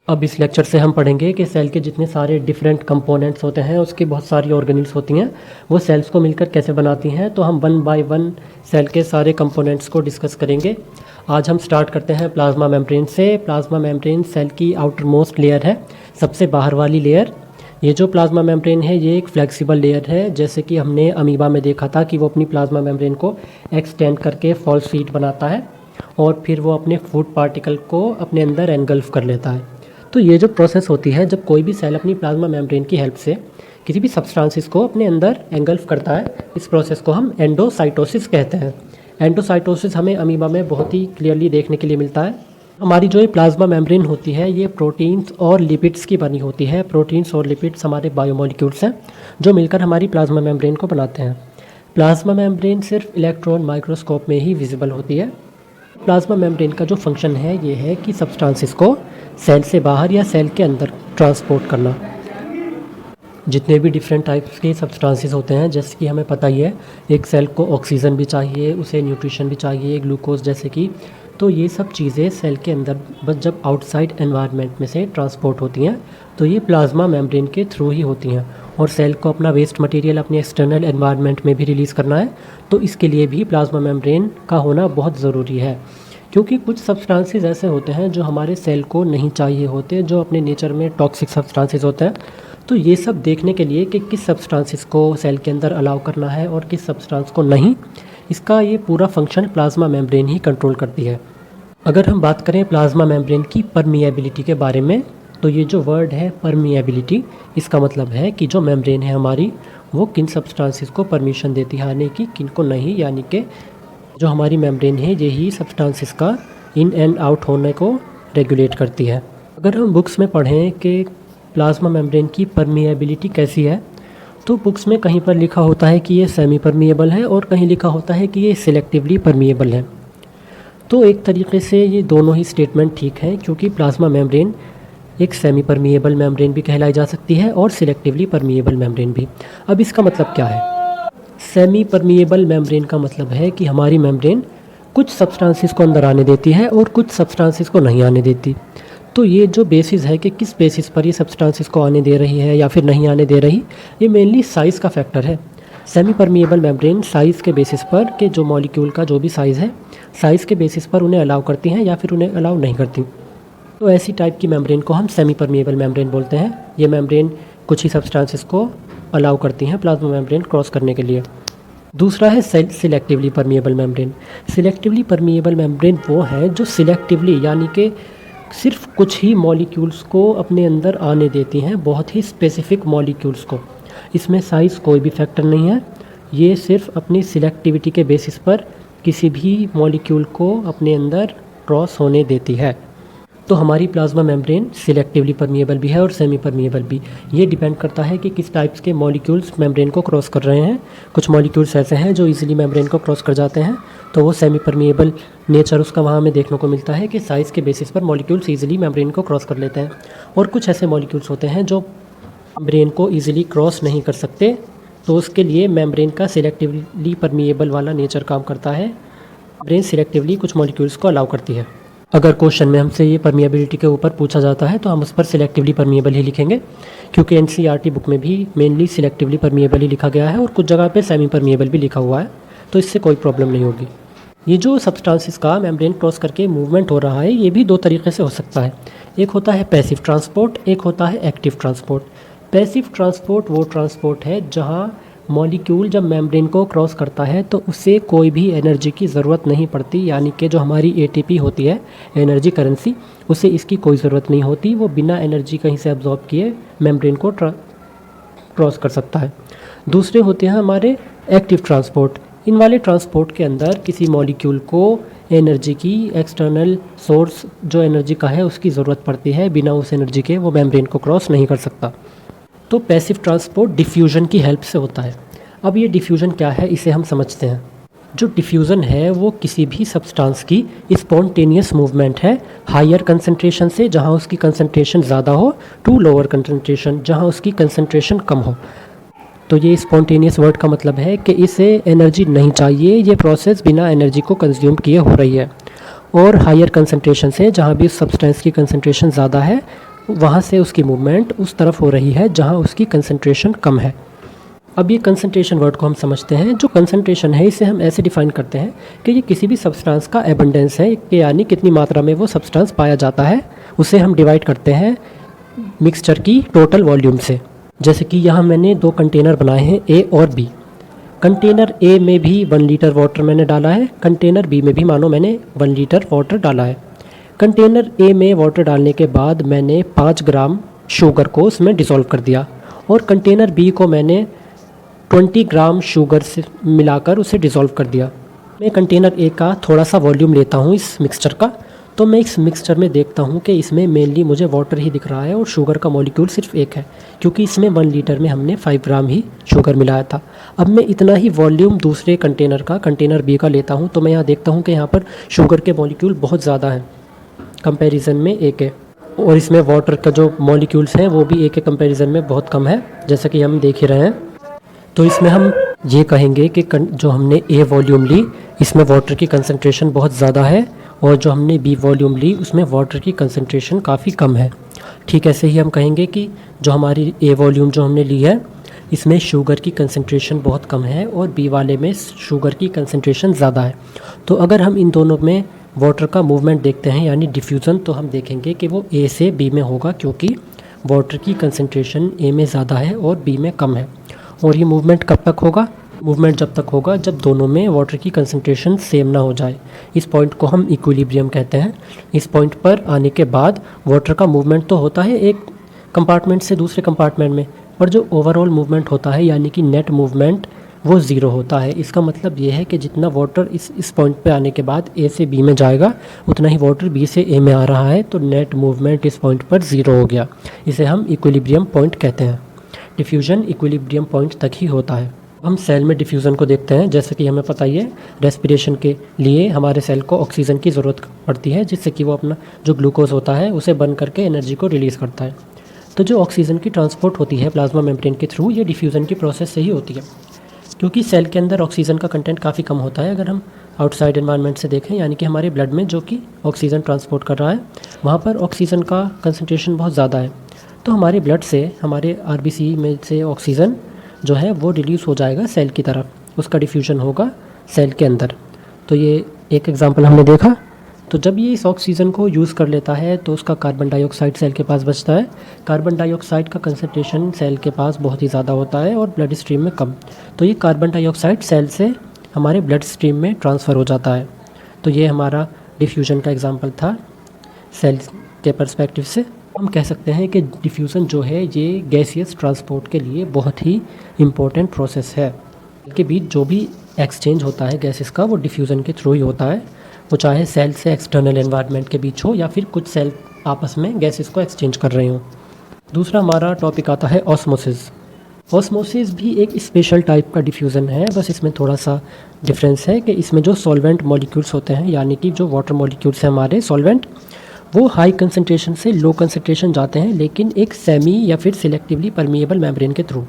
अब इस लेक्चर से हम पढ़ेंगे कि सेल के जितने सारे डिफरेंट कंपोनेंट्स होते हैं उसकी बहुत सारी ऑर्गेनेल्स होती हैं, वो सेल्स को मिलकर कैसे बनाती हैं। तो हम वन बाय वन सेल के सारे कंपोनेंट्स को डिस्कस करेंगे। आज हम स्टार्ट करते हैं प्लाज्मा मेम्ब्रेन से। प्लाज्मा मेम्ब्रेन सेल की आउटर मोस्ट लेयर है, सबसे बाहर वाली लेयर। ये जो प्लाज्मा मेम्ब्रेन है ये एक फ्लेक्सिबल लेयर है, जैसे कि हमने अमीबा में देखा था कि वो अपनी प्लाज्मा मेम्ब्रेन को एक्सटेंड करके फॉल्स शीट बनाता है और फिर वो अपने फूड पार्टिकल को अपने अंदर एनगल्फ कर लेता है। तो ये जो प्रोसेस होती है, जब कोई भी सेल अपनी प्लाज्मा मेम्ब्रेन की हेल्प से किसी भी सब्सटेंसेस को अपने अंदर एंगल्फ करता है, इस प्रोसेस को हम एंडोसाइटोसिस कहते हैं। एंडोसाइटोसिस हमें अमीबा में बहुत ही क्लियरली देखने के लिए मिलता है। हमारी जो ये प्लाज्मा मेम्ब्रेन होती है ये प्रोटीन्स और लिपिड्स की बनी होती है। प्रोटीन्स और लिपिड्स हमारे बायोमोलिक्यूल्स हैं जो मिलकर हमारी प्लाज्मा मेम्ब्रेन को बनाते हैं। प्लाज्मा मेम्ब्रेन सिर्फ इलेक्ट्रॉन माइक्रोस्कोप में ही विजिबल होती है। प्लाज्मा मेम्ब्रेन का जो फंक्शन है ये है कि सब्सटेंसेस को सेल से बाहर या सेल के अंदर ट्रांसपोर्ट करना। जितने भी डिफरेंट टाइप्स के सब्सटेंसेस होते हैं, जैसे कि हमें पता ही है, एक सेल को ऑक्सीजन भी चाहिए, उसे न्यूट्रिशन भी चाहिए, ग्लूकोज जैसे कि, तो ये सब चीज़ें सेल के अंदर बस जब आउटसाइड एनवायरनमेंट में से ट्रांसपोर्ट होती हैं तो ये प्लाज्मा मेम्ब्रेन के थ्रू ही होती हैं। और सेल को अपना वेस्ट मटेरियल अपने एक्सटर्नल एनवायरनमेंट में भी रिलीज़ करना है, तो इसके लिए भी प्लाज्मा मेम्ब्रेन का होना बहुत ज़रूरी है। क्योंकि कुछ सब्सटेंसेस ऐसे होते हैं जो हमारे सेल को नहीं चाहिए होते, जो अपने नेचर में टॉक्सिक सब्सटेंसेस होते हैं। तो ये सब देखने के लिए कि किस सब्सटेंसेस को सेल के अंदर अलाउ करना है और किस सब्सटेंस को नहीं, इसका ये पूरा फंक्शन प्लाज्मा मेम्ब्रेन ही कंट्रोल करती है। अगर हम बात करें प्लाज्मा मेम्ब्रेन की परमिएबिलिटी के बारे में, तो ये जो वर्ड है परमिएबिलिटी, इसका मतलब है कि जो मेम्ब्रेन है हमारी वो किन सब्सटेंसेस को परमिशन देती है आने की, किन को नहीं। यानी कि जो हमारी मेम्ब्रेन है यही सब्सटेंसेस का इन एंड आउट होने को रेगुलेट करती है। अगर हम बुक्स में पढ़ें कि प्लाज्मा मेम्ब्रेन की परमिएबिलिटी कैसी है, तो बुक्स में कहीं पर लिखा होता है कि ये सेमी परमिएबल है और कहीं लिखा होता है कि ये सिलेक्टिवली परमिएबल है। तो एक तरीके से ये दोनों ही स्टेटमेंट ठीक हैं, क्योंकि प्लाज्मा मेम्ब्रेन एक सेमी परमिएबल मेम्ब्रेन भी कहलाई जा सकती है और सिलेक्टिवली परमिएबल मेम्ब्रेन भी। अब इसका मतलब क्या है? सेमी परमिएबल मेम्ब्रेन का मतलब है कि हमारी मेम्ब्रेन कुछ सब्सटेंसेस को अंदर आने देती है और कुछ सब्सटेंसेस को नहीं आने देती। तो ये जो बेसिस है कि किस बेसिस पर ये सब्सटेंसेस को आने दे रही है या फिर नहीं आने दे रही, ये मेनली साइज़ का फैक्टर है। सेमी परमिएबल मेम्ब्रेन साइज़ के बेसिस पर, कि जो मॉलिक्यूल का जो भी साइज़ है, साइज़ के बेसिस पर उन्हें अलाउ करती हैं या फिर उन्हें अलाउ नहीं करती। तो ऐसी टाइप की मेम्ब्रेन को हम सेमी परमिएबल मेम्ब्रेन बोलते हैं। ये मेम्ब्रेन कुछ ही सब्सटेंसेस को अलाउ करती हैं प्लाज्मा मेम्ब्रेन क्रॉस करने के लिए। दूसरा है selectively permeable membrane. Selectively permeable membrane वो है जो सिलेक्टिवली यानी कि सिर्फ कुछ ही मॉलिक्यूल्स को अपने अंदर आने देती हैं, बहुत ही स्पेसिफिक मॉलिक्यूल्स को। इसमें साइज़ कोई भी फैक्टर नहीं है, ये सिर्फ अपनी सिलेक्टिविटी के बेसिस पर किसी भी मॉलिक्यूल को अपने अंदर क्रॉस होने देती है। तो हमारी प्लाज्मा मेम्ब्रेन सिलेक्टिवली परमिएबल भी है और सेमी परमिएबल भी। ये डिपेंड करता है कि किस टाइप्स के मॉलिक्यूल्स मेम्ब्रेन को क्रॉस कर रहे हैं। कुछ मॉलिक्यूल्स ऐसे हैं जो इजीली मेम्ब्रेन को क्रॉस कर जाते हैं, तो वो सेमी परमिएबल नेचर उसका वहाँ हमें देखने को मिलता है कि साइज़ के बेसिस पर मॉलिक्यूल्स ईजिली मेम्ब्रेन को क्रॉस कर लेते हैं। और कुछ ऐसे मॉलिक्यूल्स होते हैं जो मेम्ब्रेन को ईजिली क्रॉस नहीं कर सकते, तो उसके लिए मेम्ब्रेन का सिलेक्टिवली परमिएबल वाला नेचर काम करता है। मेम्ब्रेन सिलेक्टिवली कुछ मॉलिक्यूल्स को अलाउ करती है। अगर क्वेश्चन में हमसे ये परमिएबिलिटी के ऊपर पूछा जाता है तो हम उस पर सिलेक्टिवली परमिएबल ही लिखेंगे, क्योंकि एनसीईआरटी बुक में भी मेनली सिलेक्टिवली परमिएबल ही लिखा गया है और कुछ जगह पे सेमी परमिएबल भी लिखा हुआ है, तो इससे कोई प्रॉब्लम नहीं होगी। ये जो सब्सटेंसेस का मेम्ब्रेन क्रॉस करके मूवमेंट हो रहा है, ये भी दो तरीके से हो सकता है। एक होता है पैसिव ट्रांसपोर्ट, एक होता है एक्टिव ट्रांसपोर्ट। पैसिव ट्रांसपोर्ट वो ट्रांसपोर्ट है जहाँ मॉलिक्यूल जब मेम्ब्रेन को क्रॉस करता है तो उसे कोई भी एनर्जी की ज़रूरत नहीं पड़ती, यानी कि जो हमारी एटीपी होती है, एनर्जी करेंसी, उसे इसकी कोई ज़रूरत नहीं होती। वो बिना एनर्जी कहीं से एब्जॉर्ब किए मेम्ब्रेन को क्रॉस कर सकता है। दूसरे होते हैं हमारे एक्टिव ट्रांसपोर्ट। इन वाले ट्रांसपोर्ट के अंदर किसी मॉलिक्यूल को एनर्जी की, एक्सटर्नल सोर्स जो एनर्जी का है उसकी ज़रूरत पड़ती है, बिना उस एनर्जी के वो मेम्ब्रेन को क्रॉस नहीं कर सकता। तो पैसिव ट्रांसपोर्ट डिफ्यूज़न की हेल्प से होता है। अब ये डिफ्यूज़न क्या है, इसे हम समझते हैं। जो डिफ्यूज़न है वो किसी भी सब्सटेंस की स्पॉन्टेनियस मूवमेंट है, हायर कंसंट्रेशन से जहाँ उसकी कंसंट्रेशन ज़्यादा हो, टू लोअर कंसंट्रेशन जहाँ उसकी कंसंट्रेशन कम हो। तो ये स्पॉन्टेनियस वर्ड का मतलब है कि इसे एनर्जी नहीं चाहिए, ये प्रोसेस बिना एनर्जी को कंज्यूम किए हो रही है। और हायर कंसंट्रेशन से जहाँ भी उस सब्सटेंस की कंसंट्रेशन ज़्यादा है, वहाँ से उसकी मूवमेंट उस तरफ हो रही है जहाँ उसकी कंसंट्रेशन कम है। अब ये कंसंट्रेशन वर्ड को हम समझते हैं। जो कंसंट्रेशन है इसे हम ऐसे डिफाइन करते हैं कि ये किसी भी सब्सटेंस का एबंडेंस है, कि यानी कितनी मात्रा में वो सब्सटेंस पाया जाता है, उसे हम डिवाइड करते हैं मिक्सचर की टोटल वॉल्यूम से। जैसे कि यहाँ मैंने 2 कंटेनर बनाए हैं, ए और बी। कंटेनर ए में भी 1 लीटर वाटर मैंने डाला है, कंटेनर बी में भी मानो मैंने 1 लीटर वाटर डाला है। कंटेनर ए में वाटर डालने के बाद मैंने 5 ग्राम शुगर को उसमें डिसॉल्व कर दिया, और कंटेनर बी को मैंने 20 ग्राम शुगर से मिलाकर उसे डिसॉल्व कर दिया। मैं कंटेनर ए का थोड़ा सा वॉल्यूम लेता हूँ इस मिक्सचर का, तो मैं इस मिक्सचर में देखता हूँ कि इसमें मेनली मुझे वाटर ही दिख रहा है और शुगर का मॉलिक्यूल सिर्फ एक है, क्योंकि इसमें 1 लीटर में हमने 5 ग्राम ही शुगर मिलाया था। अब मैं इतना ही वॉल्यूम दूसरे कंटेनर का, कंटेनर बी का लेता हूँ, तो मैं यहाँ देखता हूँ कि यहाँ पर शुगर के मॉलिक्यूल बहुत ज़्यादा हैं, कंपैरिजन में एक है, और इसमें वाटर का जो मॉलिक्यूल्स हैं वो भी एक के कंपैरिजन में बहुत कम है, जैसा कि हम देख ही रहे हैं। तो इसमें हम ये कहेंगे कि जो हमने ए वॉल्यूम ली इसमें वाटर की कंसंट्रेशन बहुत ज़्यादा है, और जो हमने बी वॉल्यूम ली उसमें वाटर की कंसंट्रेशन काफ़ी कम है। ठीक ऐसे ही हम कहेंगे कि जो हमारी ए वॉल्यूम जो हमने ली है इसमें शुगर की कंसंट्रेशन बहुत कम है, और बी वाले में शुगर की कंसंट्रेशन ज़्यादा है। तो अगर हम इन दोनों में वाटर का मूवमेंट देखते हैं यानी डिफ्यूज़न, तो हम देखेंगे कि वो ए से बी में होगा, क्योंकि वाटर की कंसंट्रेशन ए में ज़्यादा है और बी में कम है। और ये मूवमेंट कब तक होगा? मूवमेंट जब तक होगा जब दोनों में वाटर की कंसंट्रेशन सेम ना हो जाए। इस पॉइंट को हम इक्विलिब्रियम कहते हैं। इस पॉइंट पर आने के बाद वाटर का मूवमेंट तो होता है एक कंपार्टमेंट से दूसरे कंपार्टमेंट में, पर जो ओवरऑल मूवमेंट होता है यानी कि नेट मूवमेंट वो ज़ीरो होता है। इसका मतलब ये है कि जितना वाटर इस पॉइंट पे आने के बाद ए से बी में जाएगा उतना ही वाटर बी से ए में आ रहा है, तो नेट मूवमेंट इस पॉइंट पर ज़ीरो हो गया। इसे हम इक्विलिब्रियम पॉइंट कहते हैं। डिफ्यूज़न इक्विलिब्रियम पॉइंट तक ही होता है। हम सेल में डिफ्यूज़न को देखते हैं। जैसे कि हमें पता ही है, रेस्पिरेशन के लिए हमारे सेल को ऑक्सीजन की ज़रूरत पड़ती है, जिससे कि वो अपना जो ग्लूकोज होता है उसे बर्न करके एनर्जी को रिलीज़ करता है। तो जो ऑक्सीजन की ट्रांसपोर्ट होती है प्लाज्मा मेम्ब्रेन के थ्रू, ये डिफ्यूज़न की प्रोसेस से ही होती है, क्योंकि सेल के अंदर ऑक्सीजन का कंटेंट काफ़ी कम होता है। अगर हम आउटसाइड एनवायरनमेंट से देखें, यानी कि हमारे ब्लड में जो कि ऑक्सीजन ट्रांसपोर्ट कर रहा है, वहाँ पर ऑक्सीजन का कंसनट्रेशन बहुत ज़्यादा है। तो हमारे ब्लड से, हमारे आरबीसी में से ऑक्सीजन जो है वो रिलीज़ हो जाएगा सेल की तरफ, उसका डिफ्यूजन होगा सेल के अंदर। तो ये एक एग्जांपल हमने देखा। तो जब ये इस ऑक्सीजन को यूज़ कर लेता है तो उसका कार्बन डाइऑक्साइड सेल के पास बचता है। कार्बन डाइऑक्साइड का कंसंट्रेशन सेल के पास बहुत ही ज़्यादा होता है और ब्लड स्ट्रीम में कम। तो ये कार्बन डाइऑक्साइड सेल से हमारे ब्लड स्ट्रीम में ट्रांसफ़र हो जाता है। तो ये हमारा डिफ्यूजन का एग्जाम्पल था सेल के पर्सपेक्टिव से। हम कह सकते हैं कि डिफ्यूज़न जो है ये गैसियस ट्रांसपोर्ट के लिए बहुत ही इम्पोर्टेंट प्रोसेस है। के बीच जो भी एक्सचेंज होता है गैसेस का, वो डिफ्यूज़न के थ्रू ही होता है, वो चाहे सेल से एक्सटर्नल एनवायरनमेंट के बीच हो या फिर कुछ सेल आपस में गैसेस को एक्सचेंज कर रहे हों। दूसरा हमारा टॉपिक आता है ऑस्मोसिस। ऑस्मोसिस भी एक स्पेशल टाइप का डिफ्यूज़न है, बस इसमें थोड़ा सा डिफरेंस है कि इसमें जो सॉल्वेंट मॉलिक्यूल्स होते हैं, यानी कि जो वाटर मॉलिक्यूल्स हैं हमारे सॉल्वेंट, वो हाई कंसंट्रेशन से लो कंसंट्रेशन जाते हैं, लेकिन एक सेमी या फिर सिलेक्टिवली परमिएबल मेम्ब्रेन के थ्रू।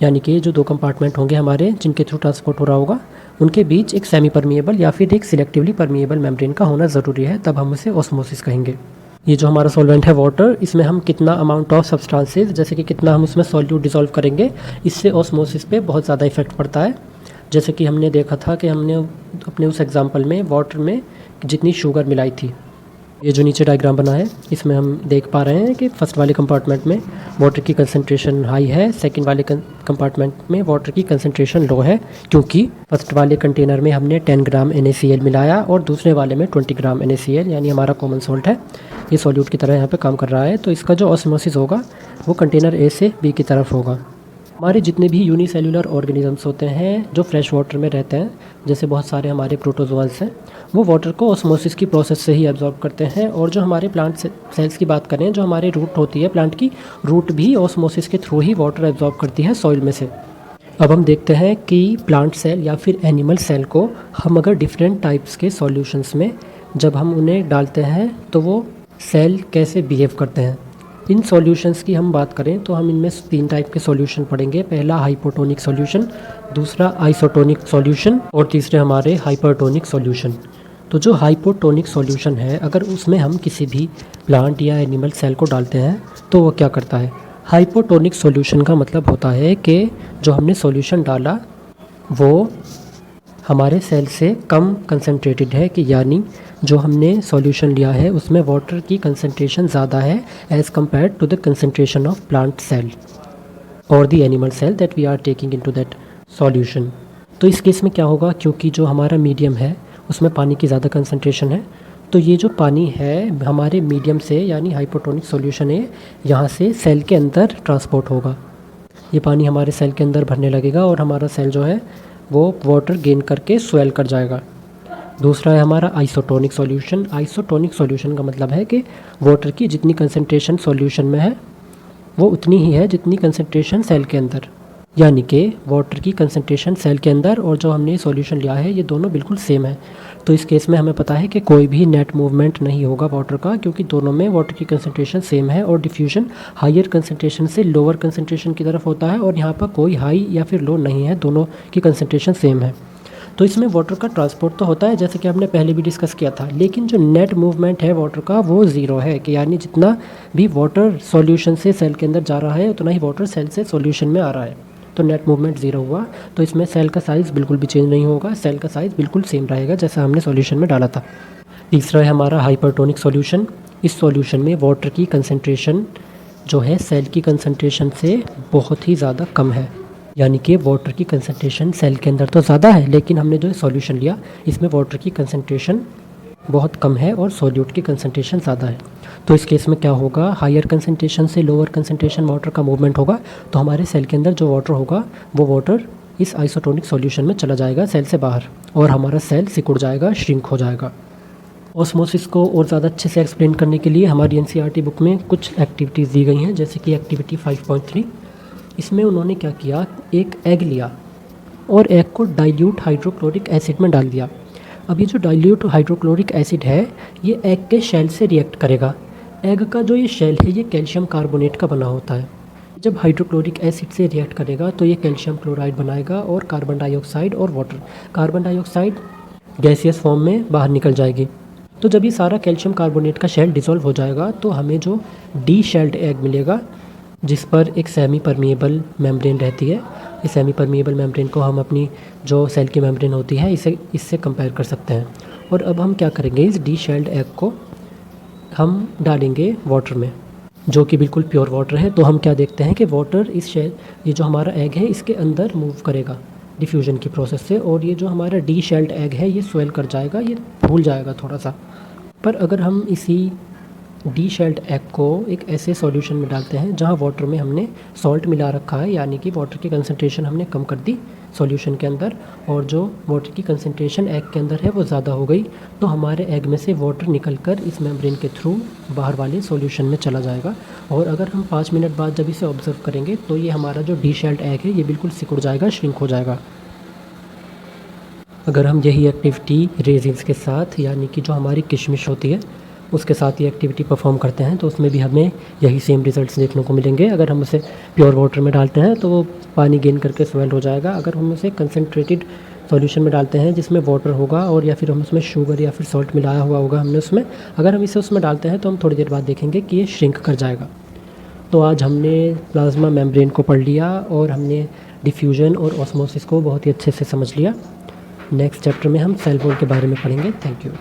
यानी कि जो 2 कंपार्टमेंट होंगे हमारे जिनके थ्रू ट्रांसपोर्ट हो रहा होगा, उनके बीच एक सेमी परमिएबल या फिर एक सिलेक्टिवली परमिएबल मेम्ब्रेन का होना ज़रूरी है, तब हम उसे ऑस्मोसिस कहेंगे। ये जो हमारा सॉल्वेंट है वाटर, इसमें हम कितना अमाउंट ऑफ सब्सटेंसेस, जैसे कि कितना हम उसमें सॉल्यूट डिसॉल्व करेंगे, इससे ऑस्मोसिस पे बहुत ज़्यादा इफेक्ट पड़ता है। जैसे कि हमने देखा था कि हमने अपने उस एग्जांपल में वाटर में जितनी शुगर मिलाई थी, ये जो नीचे डायग्राम बना है इसमें हम देख पा रहे हैं कि फर्स्ट वाले कंपार्टमेंट में वाटर की कंसंट्रेशन हाई है, सेकंड वाले कंपार्टमेंट में वाटर की कंसंट्रेशन लो है, क्योंकि फर्स्ट वाले कंटेनर में हमने 10 ग्राम NaCl मिलाया और दूसरे वाले में 20 ग्राम NaCl, यानी हमारा कॉमन सॉल्ट है, ये सॉल्यूट की तरह यहाँ पे काम कर रहा है। तो इसका जो ऑस्मोसिस होगा वो कंटेनर ए से बी की तरफ होगा। हमारे जितने भी यूनिसेलुलर ऑर्गेनिजम्स होते हैं जो फ्रेश वाटर में रहते हैं, जैसे बहुत सारे हमारे प्रोटोजोआस हैं, वो वाटर को ऑस्मोसिस की प्रोसेस से ही एब्जॉर्ब करते हैं। और जो हमारे प्लांट सेल्स की बात करें, जो हमारे रूट होती है प्लांट की, रूट भी ऑस्मोसिस के थ्रू ही वाटर एब्जॉर्ब करती है सॉइल में से। अब हम देखते हैं कि प्लांट सेल या फिर एनिमल सेल को हम अगर डिफरेंट टाइप्स के सॉल्यूशंस में जब हम उन्हें डालते हैं तो वो सेल कैसे बिहेव करते हैं। इन सॉल्यूशंस की हम बात करें तो हम इनमें 3 टाइप के सॉल्यूशन पढ़ेंगे। पहला हाइपोटोनिक सॉल्यूशन, दूसरा आइसोटोनिक सॉल्यूशन और तीसरे हमारे हाइपरटोनिक सॉल्यूशन। तो जो हाइपोटोनिक सॉल्यूशन है, अगर उसमें हम किसी भी प्लांट या एनिमल सेल को डालते हैं तो वो क्या करता है। हाइपोटोनिक सॉल्यूशन का मतलब होता है कि जो हमने सॉल्यूशन डाला वो हमारे सेल से कम कंसनट्रेटेड है, कि यानी जो हमने सॉल्यूशन लिया है उसमें वाटर की कंसनट्रेशन ज़्यादा है as compare to the concentration of plant cell और the animal cell that we are taking into that solution. तो इस केस में क्या होगा, क्योंकि जो हमारा मीडियम है उसमें पानी की ज़्यादा कंसनट्रेशन है, तो ये जो पानी है हमारे मीडियम से यानी हाइपोटोनिक सॉल्यूशन है यहाँ से सेल के अंदर ट्रांसपोर्ट होगा। ये पानी हमारे सेल के अंदर भरने लगेगा और हमारा सेल जो है वो वाटर गेन करके स्वेल कर जाएगा। दूसरा है हमारा आइसोटोनिक सॉल्यूशन। आइसोटोनिक सॉल्यूशन का मतलब है कि वाटर की जितनी कंसनट्रेशन सॉल्यूशन में है वो उतनी ही है जितनी कंसनट्रेशन सेल के अंदर, यानी कि वाटर की कंसनट्रेशन सेल के अंदर और जो हमने सॉल्यूशन लिया है ये दोनों बिल्कुल सेम है। तो इस केस में हमें पता है कि कोई भी नेट मूवमेंट नहीं होगा वाटर का, क्योंकि दोनों में वाटर की कंसनट्रेशन सेम है और डिफ्यूजन हायर कंसनट्रेशन से लोअर कंसनट्रेशन की तरफ होता है और यहाँ पर कोई हाई या फिर लो नहीं है, दोनों की कंसनट्रेशन सेम है। तो इसमें वाटर का ट्रांसपोर्ट तो होता है जैसे कि हमने पहले भी डिस्कस किया था, लेकिन जो नेट मूवमेंट है वाटर का वो ज़ीरो है, कि यानी जितना भी वाटर सॉल्यूशन से सेल के अंदर जा रहा है उतना ही वाटर सेल से सॉल्यूशन में आ रहा है, तो नेट मूवमेंट ज़ीरो हुआ। तो इसमें सेल का साइज़ बिल्कुल भी चेंज नहीं होगा, सेल का साइज़ बिल्कुल सेम रहेगा जैसा हमने सॉल्यूशन में डाला था। तीसरा है हमारा हाइपरटोनिक सॉल्यूशन। इस सॉल्यूशन में वाटर की कंसनट्रेशन जो है सेल की कंसनट्रेशन से बहुत ही ज़्यादा कम है, यानी कि वाटर की कंसनट्रेशन सेल के अंदर तो ज़्यादा है लेकिन हमने जो सॉल्यूशन लिया इसमें वाटर की कंसनट्रेशन बहुत कम है और सॉल्यूट की कंसनट्रेशन ज़्यादा है। तो इस केस में क्या होगा, हायर कंसनट्रेशन से लोअर कंसनट्रेशन वाटर का मूवमेंट होगा, तो हमारे सेल के अंदर जो वाटर होगा वो वाटर इस आइसोटोनिक सॉल्यूशन में चला जाएगा सेल से बाहर और हमारा सेल सिकुड़ जाएगा, श्रिंक हो जाएगा। ऑस्मोसिस को और ज़्यादा अच्छे से एक्सप्लेन करने के लिए हमारी एनसीईआरटी बुक में कुछ एक्टिविटीज़ दी गई हैं, जैसे कि एक्टिविटी 5.3। इसमें उन्होंने क्या किया, एक एग लिया और एग को डाइल्यूट हाइड्रोक्लोरिक एसिड में डाल दिया। अब ये जो डाइल्यूट हाइड्रोक्लोरिक एसिड है ये एग के शेल से रिएक्ट करेगा। एग का जो ये शेल है ये कैल्शियम कार्बोनेट का बना होता है। जब हाइड्रोक्लोरिक एसिड से रिएक्ट करेगा तो ये कैल्शियम क्लोराइड बनाएगा और कार्बन डाइऑक्साइड और water, carbon dioxide gaseous form में बाहर निकल जाएगी। तो जब ये सारा कैल्शियम कार्बोनेट का शेल डिसॉल्व हो जाएगा तो हमें जो डी शेल्ड एग मिलेगा जिस पर एक सेमी परमिएबल मेम्ब्रेन रहती है। इस सेमी परमिएबल मेम्ब्रेन को हम अपनी जो सेल की मेम्ब्रेन होती है इससे कंपेयर कर सकते हैं। और अब हम क्या करेंगे, इस डी शेल्ड एग को हम डालेंगे वाटर में जो कि बिल्कुल प्योर वाटर है। तो हम क्या देखते हैं कि वाटर ये जो हमारा एग है इसके अंदर मूव करेगा डिफ्यूजन की प्रोसेस से, और ये जो हमारा डी शेल्ड एग है ये स्वेल कर जाएगा, ये फूल जाएगा थोड़ा सा। पर अगर हम इसी डी शेल्ड एग को एक ऐसे सॉल्यूशन में डालते हैं जहां वाटर में हमने सॉल्ट मिला रखा है, यानी कि वाटर की कंसनट्रेशन हमने कम कर दी सॉल्यूशन के अंदर और जो वाटर की कंसनट्रेशन एग के अंदर है वो ज़्यादा हो गई, तो हमारे एग में से वाटर निकलकर इस मेम्ब्रेन के थ्रू बाहर वाले सॉल्यूशन में चला जाएगा। और अगर हम 5 मिनट बाद जब इसे ऑब्जर्व करेंगे तो ये हमारा जो डी शेल्ड एग है ये बिल्कुल सिकुड़ जाएगा, श्रिंक हो जाएगा। अगर हम यही एक्टिविटी रेजिन्स के साथ यानी कि जो हमारी किशमिश होती है उसके साथ ये एक्टिविटी परफॉर्म करते हैं तो उसमें भी हमें यही सेम रिजल्ट्स देखने को मिलेंगे। अगर हम उसे प्योर वाटर में डालते हैं तो वो पानी गेन करके स्वेल हो जाएगा। अगर हम उसे कंसनट्रेटेड सॉल्यूशन में डालते हैं जिसमें वाटर होगा और या फिर हम उसमें शुगर या फिर सॉल्ट मिलाया हुआ होगा हमने उसमें, अगर हम इसे उसमें डालते हैं तो हम थोड़ी देर बाद देखेंगे कि ये श्रिंक कर जाएगा। तो आज हमने प्लाज्मा मेम्ब्रेन को पढ़ लिया और हमने डिफ्यूजन और ऑस्मोसिस को बहुत ही अच्छे से समझ लिया। नेक्स्ट चैप्टर में हम सेल वॉल के बारे में पढ़ेंगे। Thank you.